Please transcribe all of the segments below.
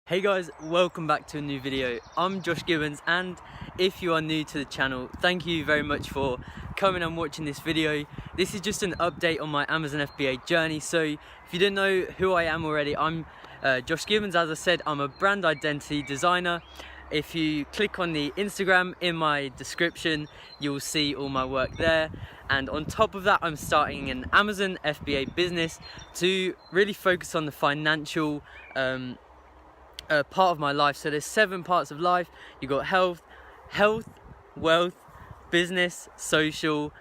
Hey guys, welcome back to a new video. I'm Josh Gibbons, and if you are new to the channel, thank you very much for coming and watching this video. This is just an update on my Amazon FBA journey. So if you didn't know who I am already, I'm Josh Gibbons. As I said, I'm a brand identity designer. If you click on the Instagram in my description, you'll see all my work there. And on top of that, I'm starting an Amazon FBA business to really focus on the financial part of my life. So there's 7 parts of life. You got health, wealth, business, social,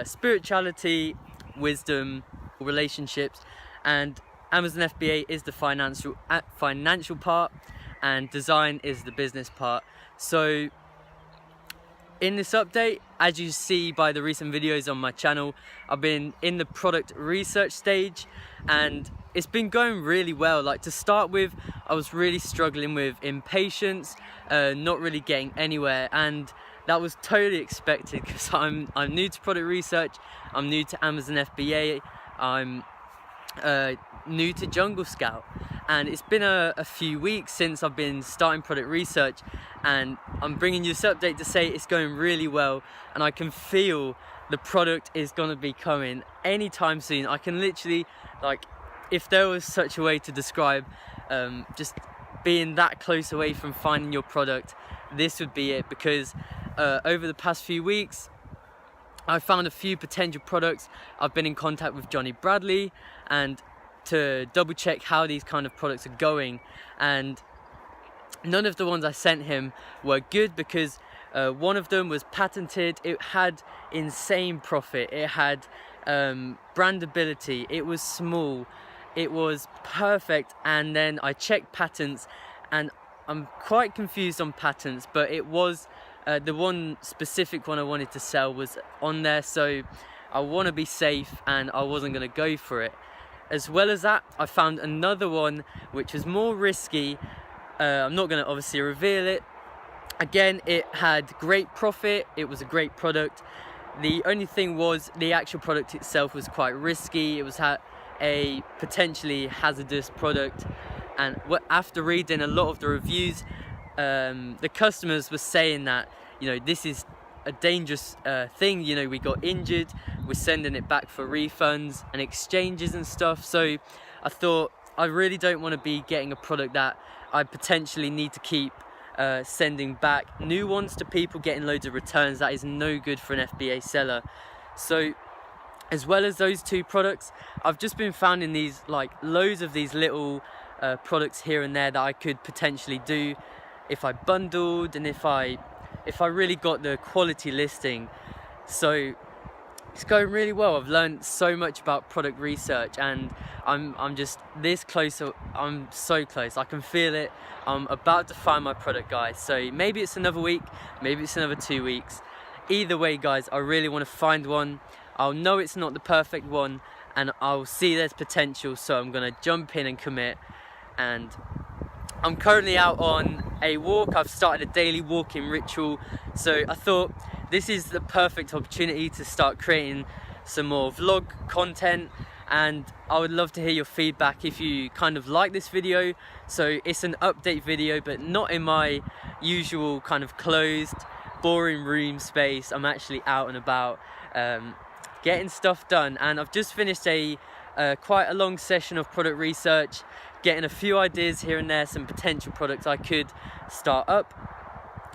spirituality, wisdom, relationships, and Amazon FBA is the financial part, and design is the business part. So in this update, as you see by the recent videos on my channel, I've been in the product research stage, and it's been going really well. Like, to start with, I was really struggling with impatience, not really getting anywhere, and that was totally expected because I'm new to product research, I'm new to Amazon FBA, I'm new to Jungle Scout, and it's been a few weeks since I've been starting product research, and I'm bringing you this update to say it's going really well, and I can feel the product is going to be coming anytime soon. I can literally, like, if there was such a way to describe just being that close away from finding your product, this would be it. Because over the past few weeks, I found a few potential products. I've been in contact with Johnny Bradley and to double check how these kind of products are going, and none of the ones I sent him were good, because one of them was patented, it had insane profit, it had brandability, it was small, it was perfect. And then I checked patents, and I'm quite confused on patents, but it was the one specific one I wanted to sell was on there, so I want to be safe and I wasn't going to go for it. As well as that, I found another one which was more risky. I'm not going to obviously reveal it. Again, it had great profit, it was a great product. The only thing was the actual product itself was quite risky. It was a potentially hazardous product, and after reading a lot of the reviews, the customers were saying that, you know, this is a dangerous thing, you know, we got injured, we're sending it back for refunds and exchanges and stuff. So I thought, I really don't want to be getting a product that I potentially need to keep sending back new ones to people, getting loads of returns. That is no good for an FBA seller. So as well as those 2 products, I've just been finding these, like, loads of these little products here and there that I could potentially do if I bundled and if I really got the quality listing. So it's going really well. I've learned so much about product research, and I'm just this close. I'm so close. I can feel it. I'm about to find my product, guys. So maybe it's another week, maybe it's another 2 weeks. Either way, guys, I really want to find one. I'll know it's not the perfect one, and I'll see there's potential, so I'm gonna jump in and commit. And I'm currently out on a walk. I've started a daily walking ritual, so I thought this is the perfect opportunity to start creating some more vlog content, and I would love to hear your feedback if you kind of like this video. So it's an update video, but not in my usual kind of closed, boring room space. I'm actually out and about, getting stuff done, and I've just finished quite a long session of product research, getting a few ideas here and there, some potential products I could start up.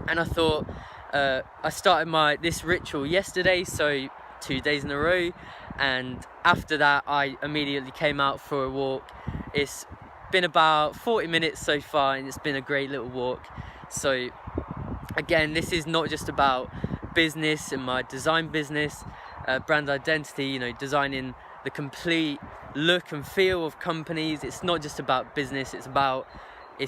And I thought, I started this ritual yesterday, so 2 days in a row, and after that I immediately came out for a walk. It's been about 40 minutes so far, and it's been a great little walk. So again, this is not just about business and my design business, brand identity, you know, designing the complete look and feel of companies. It's not just about business, it's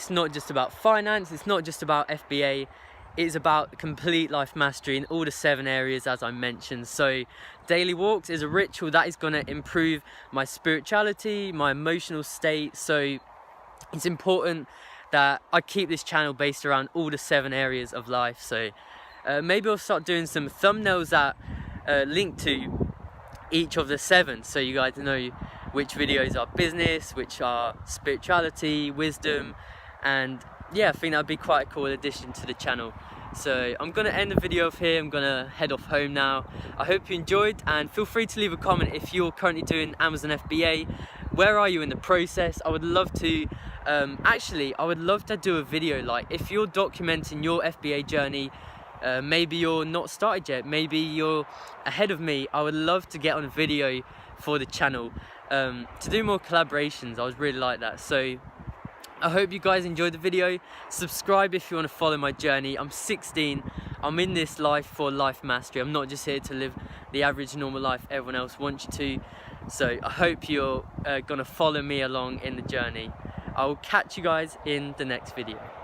not just about finance, it's not just about FBA, it's about complete life mastery in all the 7 areas as I mentioned. So daily walks is a ritual that is going to improve my spirituality, my emotional state. So it's important that I keep this channel based around all the 7 areas of life. So maybe I'll start doing some thumbnails that link to each of the 7, so you guys know which videos are business, which are spirituality, wisdom, and yeah, I think that would be quite a cool addition to the channel. So I'm gonna end the video off here. I'm gonna head off home now. I hope you enjoyed, and feel free to leave a comment if you're currently doing Amazon FBA. Where are you in the process? I would love to, actually, I would love to do a video, like if you're documenting your FBA journey, maybe you're not started yet, maybe you're ahead of me, I would love to get on a video for the channel, to do more collaborations. I would really like that. So I hope you guys enjoyed the video. Subscribe if you want to follow my journey. I'm 16. I'm in this life for life mastery. I'm not just here to live the average normal life everyone else wants you to. So I hope you're gonna follow me along in the journey. I will catch you guys in the next video.